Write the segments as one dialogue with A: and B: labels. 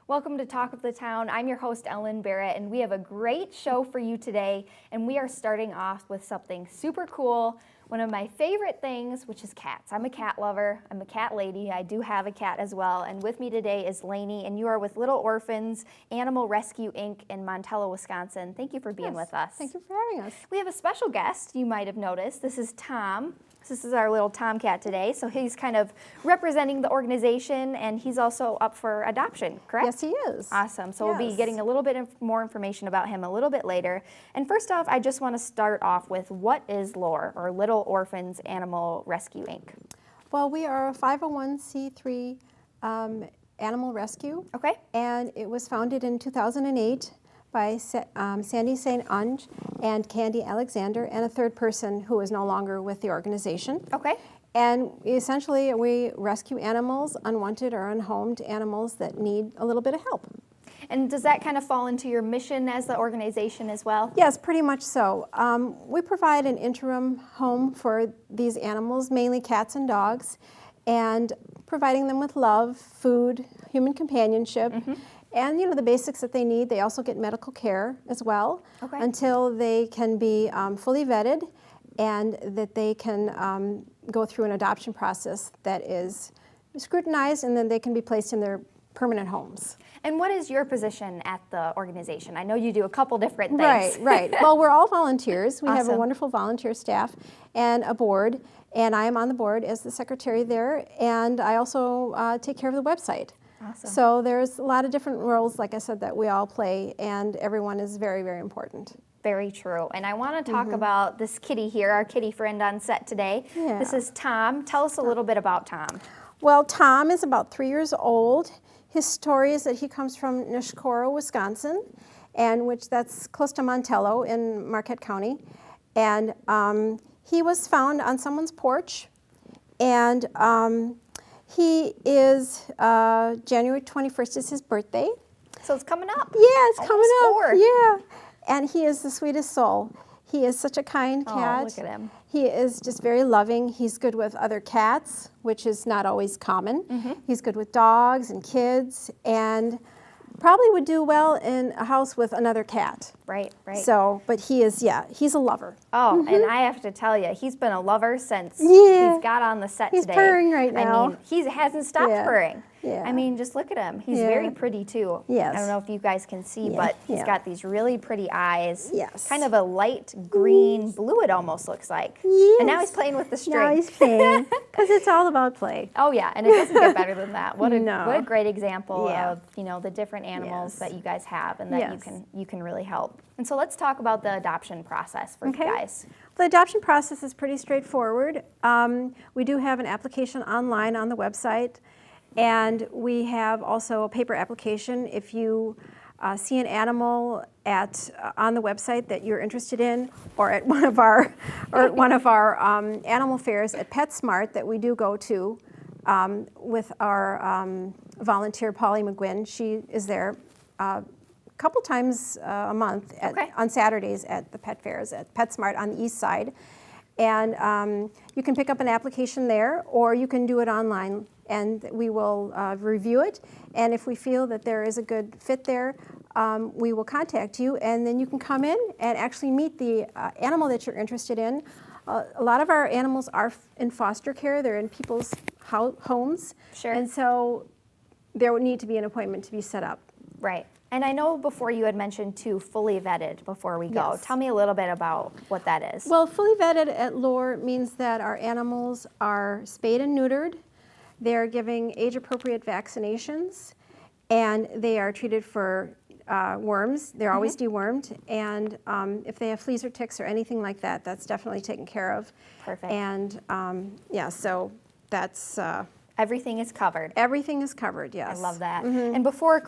A: Welcome to Talk of the Town. I'm your host, Ellen Barrett, and we have a great show for you today. And we are starting off with something super cool, one of my favorite things, which is cats. I'm a cat lover. I'm a cat lady. I do have a cat as well. And with me today is Lainey, and you are with Little Orphans Animal Rescue, Inc. in Montello, Wisconsin. Thank you for being with us.
B: Thank you for having us.
A: We have a special guest, you might have noticed. This is Tom. This is our little tomcat today, so he's kind of representing the organization, and he's also up for adoption, correct?
B: Yes, he is.
A: Awesome. So we'll be getting a little bit more information about him a little bit later. And first off, I just want to start off with, what is LORE, or Little Orphans Animal Rescue, Inc.?
B: Well, we are a 501c3 animal rescue.
A: Okay.
B: And it was founded in 2008 by Sandy St. Ange and Candy Alexander, and a third person who is no longer with the organization.
A: Okay.
B: And essentially, we rescue animals, unwanted or unhomed animals that need a little bit of help.
A: And does that kind of fall into your mission as the organization as well?
B: Yes, pretty much so. We provide an interim home for these animals, mainly cats and dogs, and providing them with love, food, human companionship, and the basics that they need. They also get medical care as well, until they can be fully vetted, and that they can go through an adoption process that is scrutinized, and then they can be placed in their permanent homes.
A: And what is your position at the organization? I know you do a couple different things.
B: Right. Well, we're all volunteers. We have a
A: Awesome.
B: wonderful volunteer staff and a board, and I am on the board as the secretary there, and I also take care of the website.
A: Awesome.
B: So there's a lot of different roles, like I said, that we all play, and everyone is very, very important.
A: Very true. And I want to talk about this kitty here, our kitty friend on set today.
B: Yeah.
A: This is Tom. Tell us a little bit about Tom.
B: Well, Tom is about 3 years old. His story is that he comes from Nishkoro, Wisconsin, and that's close to Montello in Marquette County. And he was found on someone's porch, and he is, January 21st is his birthday.
A: So it's coming up.
B: Yeah, it's coming up.
A: 4.
B: Yeah. And he is the sweetest soul. He is such a kind cat.
A: Oh, look at him.
B: He is just very loving. He's good with other cats, which is not always common. He's good with dogs and kids, and probably would do well in a house with another cat.
A: Right.
B: So, but he's a lover.
A: Oh, and I have to tell you, he's been a lover since
B: Yeah.
A: he's got on the set
B: He's
A: today.
B: purring right now.
A: I mean, he hasn't stopped purring.
B: Yeah.
A: I mean, just look at him. He's
B: Yeah.
A: very pretty, too.
B: Yes.
A: I don't know if you guys can see,
B: Yeah.
A: but he's
B: Yeah.
A: got these really pretty eyes.
B: Yes.
A: Kind of a light green blue, it almost looks like.
B: Yes.
A: And now he's playing with the string.
B: Now he's playing, because it's all about play.
A: Oh yeah, and it doesn't get better than that. What a
B: No.
A: great example
B: Yeah.
A: of the different animals
B: Yes.
A: that you guys have and that
B: Yes.
A: you can really help. And so let's talk about the adoption process for you guys.
B: The adoption process is pretty straightforward. We do have an application online on the website, and we have also a paper application. If you see an animal on the website that you're interested in, or at one of our animal fairs at PetSmart that we do go to with our volunteer Polly McGuinn. She is there a couple times a month on Saturdays at the pet fairs at PetSmart on the east side. And you can pick up an application there, or you can do it online, and we will review it. And if we feel that there is a good fit there, we will contact you, and then you can come in and actually meet the animal that you're interested in. A lot of our animals are in foster care. They're in people's homes.
A: Sure.
B: And so there would need to be an appointment to be set up.
A: Right. And I know before you had mentioned too, fully vetted before we go.
B: Yes.
A: Tell me a little bit about what that is.
B: Well, fully vetted at LORE means that our animals are spayed and neutered. They're giving age-appropriate vaccinations, and they are treated for worms. They're always dewormed, and if they have fleas or ticks or anything like that, that's definitely taken care of.
A: Perfect.
B: And so that's
A: Everything is covered.
B: everything is covered. Yes,
A: I love that. And before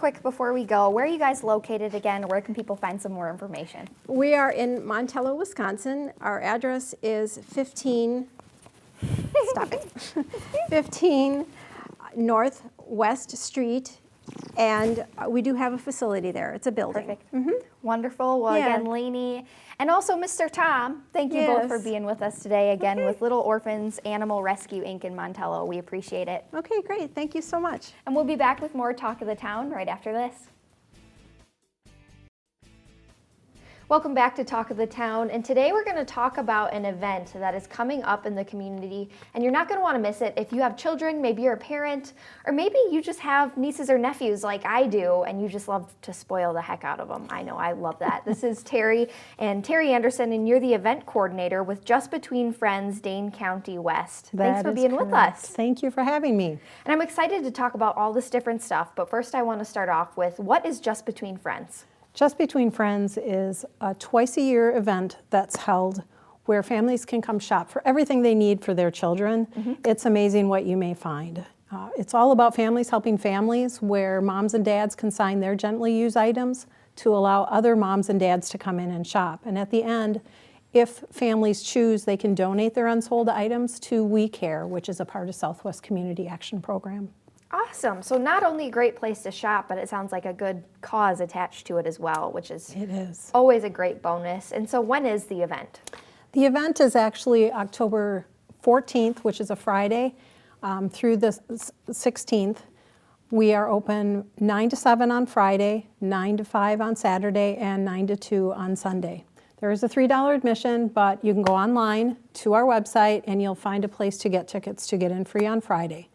A: we go, where are you guys located again? Where can people find some more information?
B: We are in Montello, Wisconsin. Our address is 15 Northwest Street And we do have a facility there. It's a building.
A: Perfect. Wonderful. Well,
B: Yeah.
A: again, Lainey, and also Mr. Tom, thank you both for
B: Yes.
A: being with us today, again, with Little Orphans Animal Rescue Inc. in Montello. We appreciate it.
B: Okay, great. Thank you so much.
A: And we'll be back with more Talk of the Town right after this. Welcome back to Talk of the Town, and today we're going to talk about an event that is coming up in the community, and you're not going to want to miss it. If you have children, maybe you're a parent, or maybe you just have nieces or nephews like I do, and you just love to spoil the heck out of them. I know, I love that. This is Terry Anderson, and you're the event coordinator with Just Between Friends, Dane County West. Thanks for being with us.
C: Thank you for having me.
A: And I'm excited to talk about all this different stuff, but first I want to start off with, what is Just Between Friends?
C: Just Between Friends is a twice-a-year event that's held where families can come shop for everything they need for their children. It's amazing what you may find. It's all about families helping families, where moms and dads consign their gently used items to allow other moms and dads to come in and shop. And at the end, if families choose, they can donate their unsold items to We Care, which is a part of Southwest Community Action Program.
A: Awesome. So not only a great place to shop, but it sounds like a good cause attached to it as well, which is
C: It is.
A: always a great bonus. And so when is the event?
C: The event is actually October 14th, which is a Friday, through the 16th. We are open 9 to 7 on Friday, 9 to 5 on Saturday, and 9 to 2 on Sunday. There is a $3 admission, but you can go online to our website and you'll find a place to get tickets to get in free on Friday.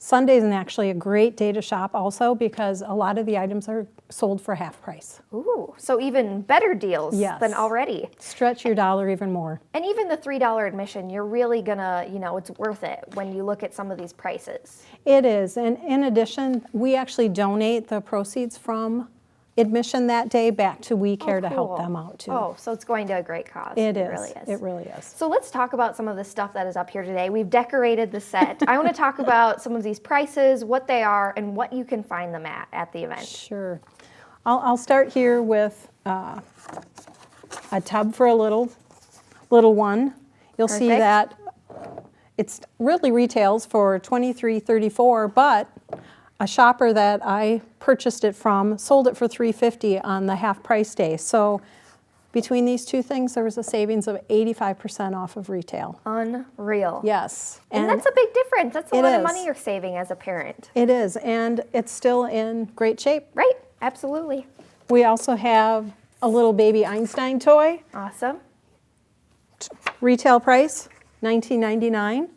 C: Sunday is actually a great day to shop also, because a lot of the items are sold for half price.
A: Ooh, so even better deals
C: Yes.
A: than already.
C: Stretch your dollar even more.
A: And even the $3 admission, you're really gonna, it's worth it when you look at some of these prices.
C: It is, and in addition, we actually donate the proceeds from admission that day back to We Care to help
A: Cool.
C: them out too.
A: Oh, so it's going to a great cause.
C: It is.
A: Really is.
C: It really is.
A: So let's talk about some of the stuff that is up here today. We've decorated the set. I want to talk about some of these prices, what they are, and what you can find them at the event.
C: Sure. I'll start here with a tub for a little one. You'll see
A: Perfect.
C: that it's really retails for $23.34, but a shopper that I purchased it from sold it for $3.50 on the half price day. So between these two things, there was a savings of 85% off of retail.
A: Unreal.
C: Yes.
A: And that's a big difference. That's a
C: It
A: lot of
C: is.
A: money you're saving as a parent.
C: It is, and it's still in great shape.
A: Right? Absolutely.
C: We also have a little baby Einstein toy.
A: Awesome.
C: Retail price, $19.99.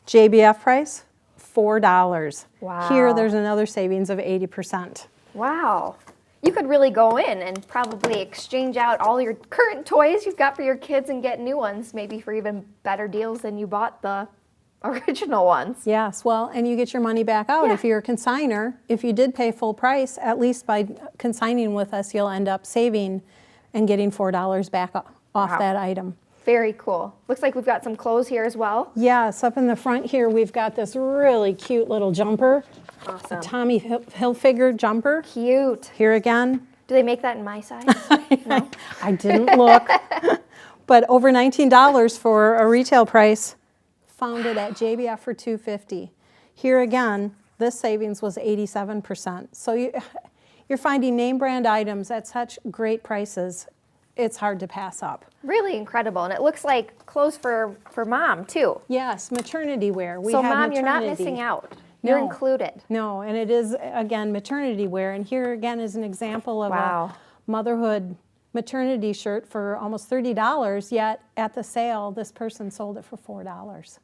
C: JBF price, $4.
A: Wow.
C: Here, there's another savings of 80%.
A: Wow. You could really go in and probably exchange out all your current toys you've got for your kids and get new ones, maybe for even better deals than you bought the original ones.
C: Yes, well, and you get your money back out
A: Yeah.
C: if you're a consigner. If you did pay full price, at least by consigning with us, you'll end up saving and getting $4 back off
A: Wow.
C: that item.
A: Very cool. Looks like we've got some clothes here as well.
C: Yes, up in the front here, we've got this really cute little jumper,
A: Awesome.
C: a Tommy Hilfiger jumper.
A: Cute.
C: Here again,
A: Do they make that in my size? No?
C: I didn't look, but over $19 for a retail price. Found it at JBF for $2.50. Here again, this savings was 87%. So you're finding name brand items at such great prices. It's hard to pass up.
A: Really incredible. And it looks like clothes for mom, too.
C: Yes, maternity wear. We
A: So,
C: have
A: Mom, you're not
C: maternity.
A: missing out. You're
C: No.
A: included.
C: No, and it is, again, maternity wear. And here again is an example of
A: Wow.
C: a motherhood maternity shirt for almost $30, yet at the sale, this person sold it for $4.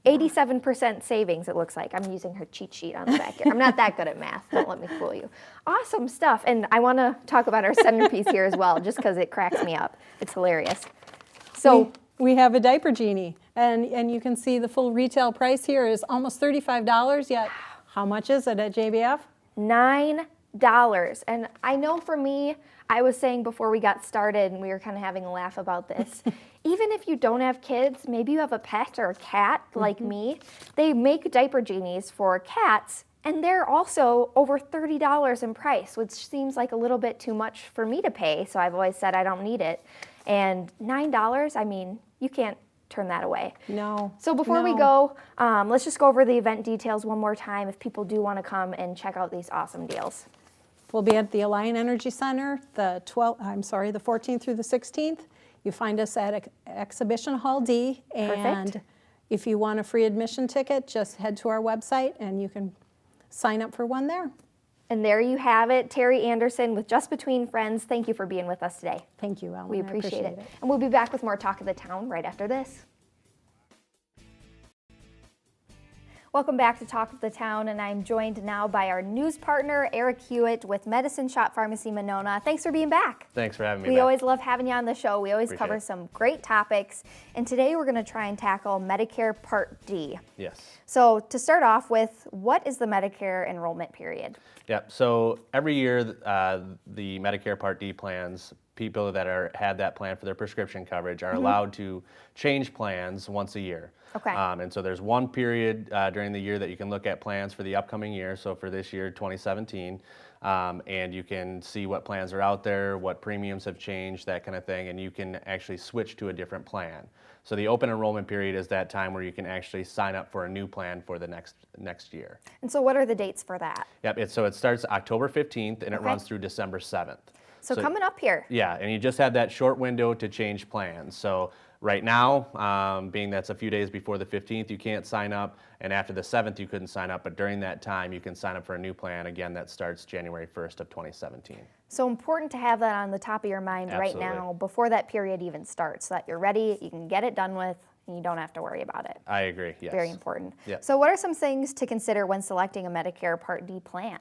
A: 87% savings, it looks like. I'm using her cheat sheet on the back here. I'm not that good at math. Don't let me fool you. Awesome stuff. And I want to talk about our centerpiece here as well, just because it cracks me up. It's hilarious. So,
C: We have a diaper genie, and you can see the full retail price here is almost $35, yet how much is it at JBF?
A: $9. And I know for me, I was saying before we got started, and we were kind of having a laugh about this, even if you don't have kids, maybe you have a pet or a cat like me, they make diaper genies for cats, and they're also over $30 in price, which seems like a little bit too much for me to pay, so I've always said I don't need it. And $9, I mean, you can't turn that away.
C: No.
A: So before we go, let's just go over the event details one more time if people do want to come and check out these awesome deals.
C: We'll be at the Alliant Energy Center the 14th through the 16th. You find us at Exhibition Hall D. And
A: Perfect.
C: if you want a free admission ticket, just head to our website and you can sign up for one there.
A: And there you have it, Terry Anderson with Just Between Friends. Thank you for being with us today.
C: Thank you, Ellen.
A: We
C: I
A: appreciate it. And we'll be back with more Talk of the Town right after this. Welcome back to Talk of the Town, and I'm joined now by our news partner, Eric Hewitt with Medicine Shop Pharmacy Monona. Thanks for being back.
D: Thanks for having me
A: We
D: back.
A: always love having you on the show. We always
D: Appreciate
A: cover
D: it.
A: some great topics, and today we're going to try and tackle Medicare Part D.
D: Yes.
A: So to start off with, what is the Medicare enrollment period?
D: Yep. So every year, the Medicare Part D plans, people that had that plan for their prescription coverage are allowed to change plans once a year.
A: Okay.
D: And so there's one period during the year that you can look at plans for the upcoming year. So for this year, 2017, and you can see what plans are out there, what premiums have changed, that kind of thing, and you can actually switch to a different plan. So the open enrollment period is that time where you can actually sign up for a new plan for the next year.
A: And so what are the dates for that?
D: Yep. So it starts October 15th and it
A: Okay.
D: runs through December 7th.
A: So coming up here.
D: Yeah, and you just have that short window to change plans. So right now, being that's a few days before the 15th, you can't sign up, and after the 7th, you couldn't sign up, but during that time, you can sign up for a new plan, again, that starts January 1st of 2017.
A: So important to have that on the top of your mind right
D: Absolutely.
A: now before that period even starts so that you're ready, you can get it done with, and you don't have to worry about it.
D: I agree, yes.
A: Very important.
D: Yep.
A: So what are some things to consider when selecting a Medicare Part D plan?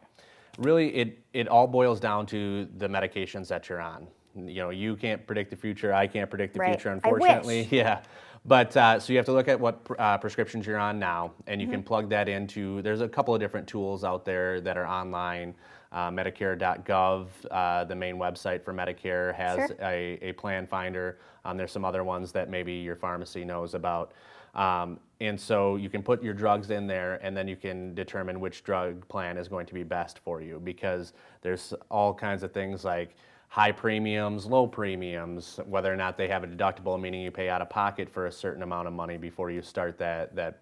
D: Really, it all boils down to the medications that you're on. You know, you can't predict the future. I can't predict the
A: Right.
D: future,
A: I wish.
D: unfortunately. Yeah. But so you have to look at what prescriptions you're on now, and you can plug that into. There's a couple of different tools out there that are online. Medicare.gov, the main website for Medicare, has
A: Sure.
D: a plan finder. There's some other ones that maybe your pharmacy knows about. And so you can put your drugs in there, and then you can determine which drug plan is going to be best for you, because there's all kinds of things like high premiums, low premiums, whether or not they have a deductible, meaning you pay out of pocket for a certain amount of money before you start that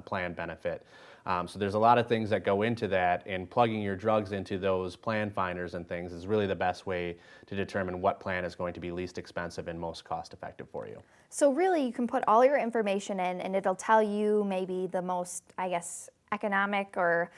D: plan benefit. So there's a lot of things that go into that, and plugging your drugs into those plan finders and things is really the best way to determine what plan is going to be least expensive and most cost effective for you.
A: So really you can put all your information in and it'll tell you maybe the most, I guess, economic or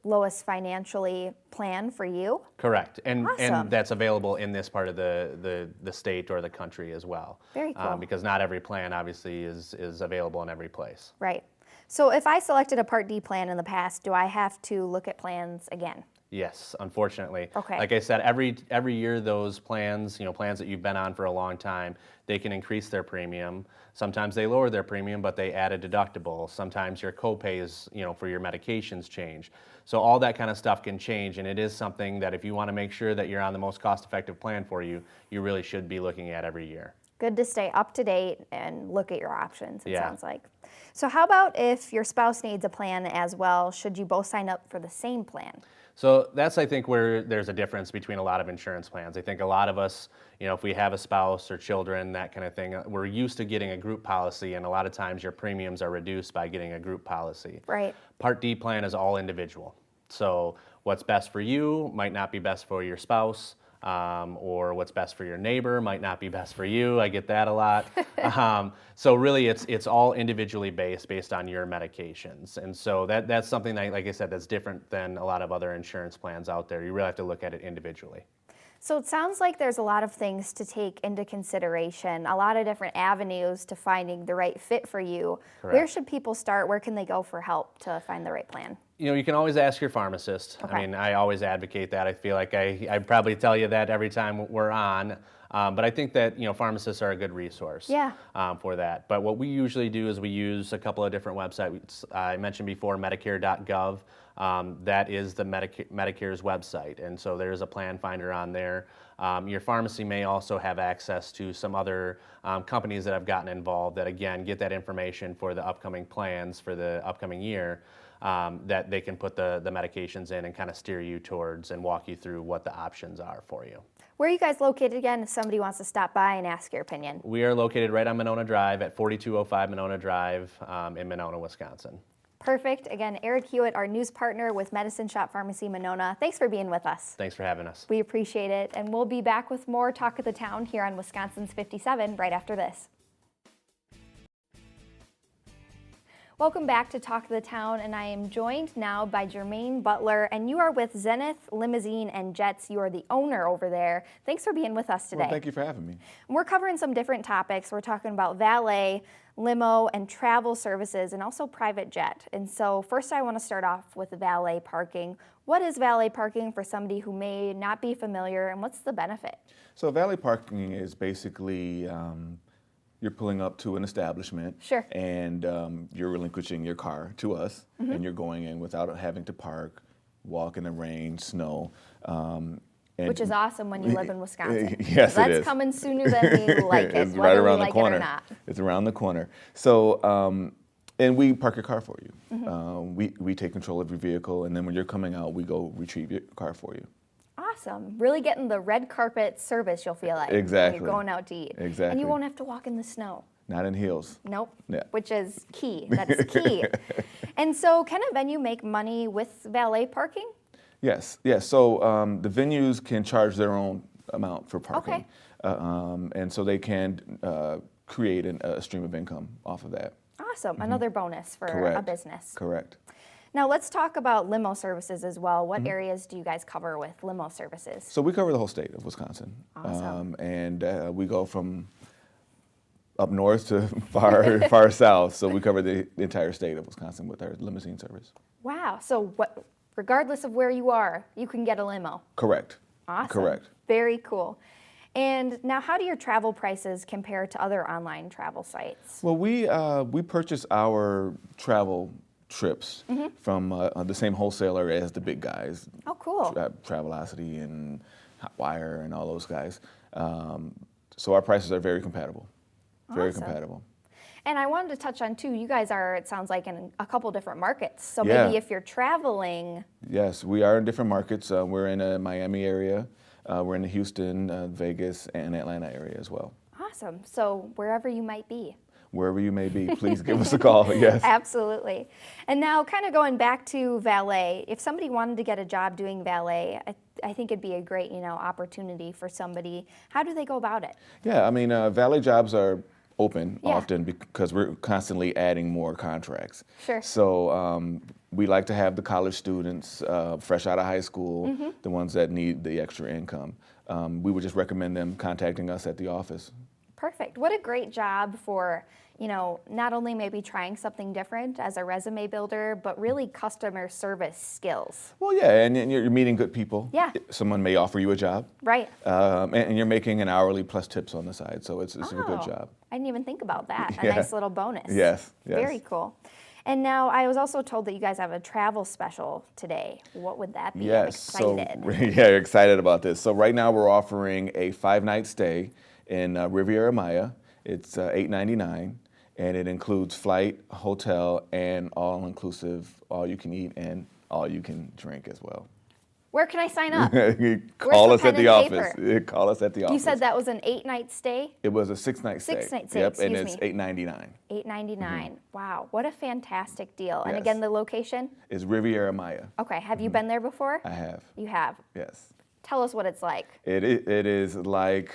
A: lowest financially plan for you.
D: Correct, and
A: Awesome.
D: that's available in this part of the state or the country as well.
A: Very cool.
D: Because not every plan obviously is available in every place.
A: Right. So if I selected a Part D plan in the past, do I have to look at plans again?
D: Yes, unfortunately.
A: Okay.
D: Like I said, every year those plans, plans that you've been on for a long time, they can increase their premium. Sometimes they lower their premium, but they add a deductible. Sometimes your copays, for your medications change. So all that kind of stuff can change, and it is something that if you want to make sure that you're on the most cost-effective plan for you, you really should be looking at every year.
A: Good to stay up to date and look at your options, it
D: Yeah.
A: sounds like. So how about if your spouse needs a plan as well? Should you both sign up for the same plan?
D: So that's, I think, where there's a difference between a lot of insurance plans. I think a lot of us, if we have a spouse or children, that kind of thing, we're used to getting a group policy, and a lot of times your premiums are reduced by getting a group policy.
A: Right.
D: Part D plan is all individual. So what's best for you might not be best for your spouse, or what's best for your neighbor might not be best for you. I get that a lot. So really, it's all individually based on your medications, and so that's something that, like I said, that's different than a lot of other insurance plans out there. You really have to look at it individually.
A: So it sounds like there's a lot of things to take into consideration, a lot of different avenues to finding the right fit for you.
D: Correct.
A: Where should people start? Where can they go for help to find the right plan?
D: You can always ask your pharmacist.
A: Okay.
D: I mean, I always advocate that. I feel like I probably tell you that every time we're on. But I think that, pharmacists are a good resource
A: Yeah.
D: For that. But what we usually do is we use a couple of different websites. I mentioned before Medicare.gov. That is the Medicare's website. And so there's a plan finder on there. Your pharmacy may also have access to some other companies that have gotten involved that, again, get that information for the upcoming plans for the upcoming year. that they can put the medications in and kind of steer you towards and walk you through what the options are for you.
A: Where are you guys located again if somebody wants to stop by and ask your opinion?
D: We are located right on Monona Drive at 4205 Monona Drive in Monona, Wisconsin.
A: Perfect. Again, Eric Hewitt, our news partner with Medicine Shop Pharmacy Monona. Thanks for being with us.
D: Thanks for having us.
A: We appreciate it. And we'll be back with more Talk of the Town here on Wisconsin's 57 right after this. Welcome back to Talk of the Town, and I am joined now by Jermaine Butler, and you are with Zenith Limousine and Jets. You are the owner over there. Thanks for being with us today.
E: Well, thank you for having me.
A: We're covering some different topics. We're talking about valet, limo, and travel services, and also private jet. And so first I want to start off with valet parking. What is valet parking for somebody who may not be familiar, and what's the benefit?
E: So valet parking is basically you're pulling up to an establishment,
A: Sure.
E: and you're relinquishing your car to us, and you're going in without having to park, walk in the rain, snow.
A: Which is awesome when you live in Wisconsin.
E: Yes, it
A: That's
E: is.
A: coming sooner than we like it,
E: It's
A: whether
E: right around
A: we
E: the
A: like
E: corner.
A: it or not.
E: It's around the corner. So, and we park your car for you. We take control of your vehicle, and then when you're coming out, we go retrieve your car for you.
A: Awesome. Really getting the red carpet service, you'll feel like.
E: Exactly.
A: When you're going out to eat. And
E: Exactly.
A: you won't have to walk in the snow.
E: Not in heels.
A: Nope.
E: Yeah.
A: Which is key. That's key. And so can a venue make money with valet parking?
E: Yes, yes. So the venues can charge their own amount for parking.
A: Okay.
E: And so they can create a stream of income off of that.
A: Awesome. Another bonus for a
E: Correct.
A: business.
E: Correct.
A: Now let's talk about limo services as well. What areas do you guys cover with limo services?
E: So we cover the whole state of Wisconsin.
A: Awesome.
E: And we go from up north to far south. So we cover the entire state of Wisconsin with our limousine service.
A: Wow. So regardless of where you are, you can get a limo.
E: Correct.
A: Awesome.
E: Correct.
A: Very cool. And now how do your travel prices compare to other online travel sites?
E: Well, we purchase our travel trips from the same wholesaler as the big guys.
A: Oh, cool.
E: Travelocity and Hotwire and all those guys. So our prices are very compatible. Very
A: Awesome.
E: compatible.
A: And I wanted to touch on too, you guys are, it sounds like, in a couple different markets. So
E: Yeah.
A: maybe if you're traveling.
E: Yes, we are in different markets. We're in a Miami area. We're in the Houston, Vegas, and Atlanta area as well.
A: Awesome. So wherever you might be.
E: Wherever you may be, please give us a call. Yes.
A: Absolutely. And now kind of going back to valet, if somebody wanted to get a job doing valet, I think it'd be a great, opportunity for somebody. How do they go about it?
E: Yeah, I mean, valet jobs are open
A: Yeah.
E: often because we're constantly adding more contracts.
A: Sure.
E: So we like to have the college students fresh out of high school, the ones that need the extra income. We would just recommend them contacting us at the office.
A: Perfect. What a great job for, not only maybe trying something different as a resume builder, but really customer service skills.
E: Well, yeah, and you're meeting good people.
A: Yeah.
E: Someone may offer you a job.
A: Right.
E: And you're making an hourly plus tips on the side, so it's a good
A: Oh,
E: job.
A: I didn't even think about that. A
E: Yeah.
A: nice little bonus.
E: Yes, yes.
A: Very cool. And now I was also told that you guys have a travel special today. What would that be? I'm
E: Yes,
A: excited.
E: so yeah, you're excited about this. So right now we're offering a 5-night stay in Riviera Maya. It's $8.99, and it includes flight, hotel, and all-inclusive, all-you-can-eat and all-you-can-drink as well.
A: Where can I sign up?
E: Call
A: the
E: us at
A: pen
E: the
A: and
E: office.
A: paper?
E: Call us at the office.
A: You said that was an 8-night stay?
E: It was a 6-night stay.
A: 6-night stay,
E: Yep, and
A: excuse
E: it's
A: me.
E: $8.99.
A: $8.99. Wow, what a fantastic deal. And
E: Yes.
A: again, the location?
E: It's Riviera Maya.
A: Okay, have you been there before?
E: I have.
A: You have.
E: Yes.
A: Tell us what it's like.
E: It is like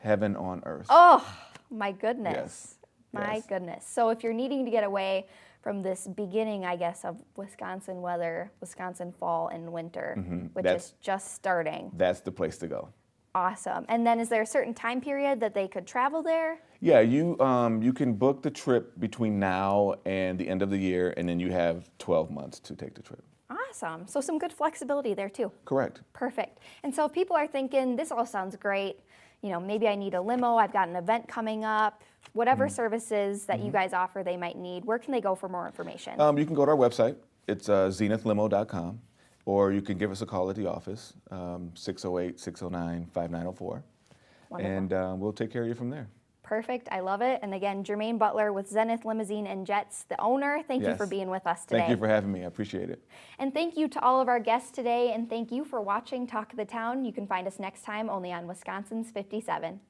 E: heaven on earth.
A: Oh, my goodness.
E: Yes,
A: My
E: yes.
A: goodness. So if you're needing to get away from this beginning, I guess, of Wisconsin weather, Wisconsin fall and winter, which
E: That's-
A: is just starting.
E: That's the place to go.
A: Awesome. And then is there a certain time period that they could travel there?
E: Yeah, you can book the trip between now and the end of the year, and then you have 12 months to take the trip.
A: Awesome. So some good flexibility there too.
E: Correct.
A: Perfect. And so if people are thinking, this all sounds great, maybe I need a limo, I've got an event coming up, whatever services that you guys offer they might need, where can they go for more information?
E: You can go to our website. It's zenithlimo.com, or you can give us a call at the office, 608-609-5904,
A: Wonderful.
E: and we'll take care of you from there.
A: Perfect. I love it. And again, Jermaine Butler with Zenith Limousine and Jets, the owner. Thank you for
E: Yes.
A: being with us today.
E: Thank you for having me. I appreciate it.
A: And thank you to all of our guests today. And thank you for watching Talk of the Town. You can find us next time only on Wisconsin's 57.